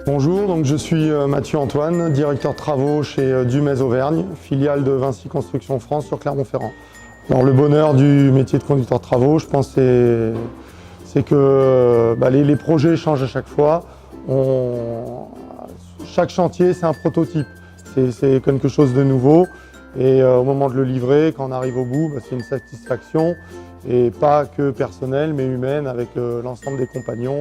Bonjour, donc je suis Mathieu Antoine, directeur de travaux chez Dumez Auvergne, filiale de Vinci Construction France sur Clermont-Ferrand. Alors le bonheur du métier de conducteur de travaux, je pense, c'est que les projets changent à chaque fois. Chaque chantier, c'est un prototype, c'est quelque chose de nouveau. Et au moment de le livrer, quand on arrive au bout, c'est une satisfaction, et pas que personnelle, mais humaine, avec l'ensemble des compagnons.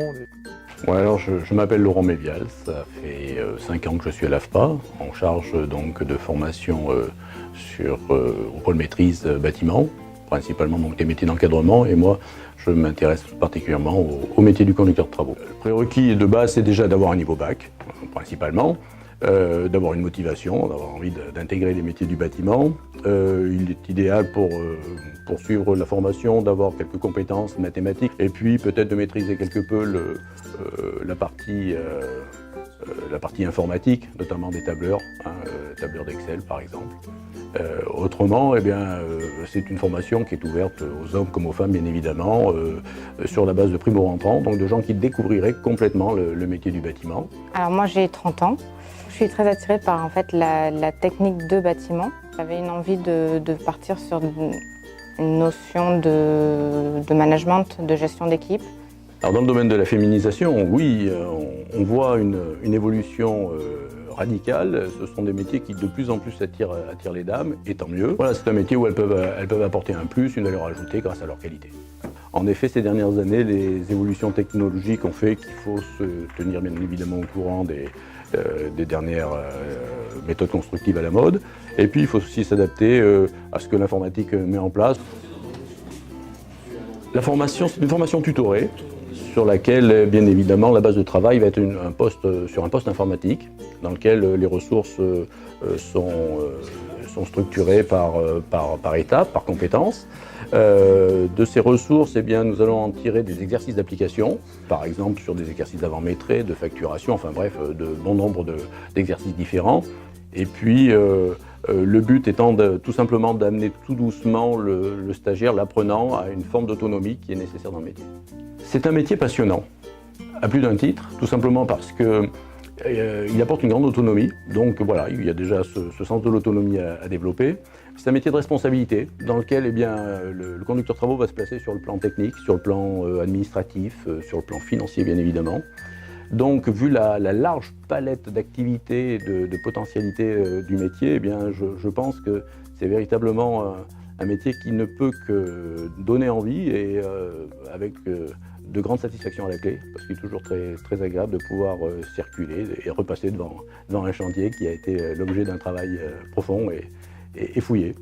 Ouais, alors je m'appelle Laurent Mévial, ça fait 5 ans que je suis à l'AFPA, en charge donc de formation au pôle maîtrise bâtiment, principalement donc des métiers d'encadrement, et moi je m'intéresse particulièrement au métier du conducteur de travaux. Le prérequis de base, c'est déjà d'avoir un niveau bac, principalement, d'avoir une motivation, d'avoir envie d'intégrer les métiers du bâtiment. Il est idéal pour poursuivre la formation d'avoir quelques compétences mathématiques et puis peut-être de maîtriser quelque peu la partie informatique, notamment des tableurs, tableurs d'Excel par exemple. Autrement, c'est une formation qui est ouverte aux hommes comme aux femmes, bien évidemment, sur la base de primo-rentrants, donc de gens qui découvriraient complètement le métier du bâtiment. Alors moi j'ai 30 ans, je suis très attirée par en fait, la technique de bâtiment. J'avais une envie de partir sur une notion de management, de gestion d'équipe. Alors dans le domaine de la féminisation, oui, on voit une évolution radicale. Ce sont des métiers qui de plus en plus attirent les dames, et tant mieux. Voilà, c'est un métier où elles peuvent apporter un plus, une valeur ajoutée grâce à leur qualité. En effet, ces dernières années, les évolutions technologiques ont fait qu'il faut se tenir bien évidemment au courant des dernières méthodes constructives à la mode. Et puis il faut aussi s'adapter à ce que l'informatique met en place. La formation, c'est une formation tutorée, sur laquelle, bien évidemment, la base de travail va être sur un poste informatique, dans lequel les ressources sont structurées par étapes, par compétences. De ces ressources, nous allons en tirer des exercices d'application, par exemple sur des exercices d'avant-maîtrise, de facturation, enfin bref, de bon nombre d'exercices différents. Et puis, le but étant tout simplement d'amener tout doucement le stagiaire, l'apprenant, à une forme d'autonomie qui est nécessaire dans le métier. C'est un métier passionnant, à plus d'un titre, tout simplement parce qu'il apporte une grande autonomie. Donc voilà, il y a déjà ce sens de l'autonomie à développer. C'est un métier de responsabilité dans lequel le conducteur de travaux va se placer sur le plan technique, sur le plan administratif, sur le plan financier bien évidemment. Donc, vu la large palette d'activités, de potentialités du métier, je pense que c'est véritablement un métier qui ne peut que donner envie et avec de grandes satisfactions à la clé, parce qu'il est toujours très, très agréable de pouvoir circuler et repasser devant un chantier qui a été l'objet d'un travail profond et fouillé.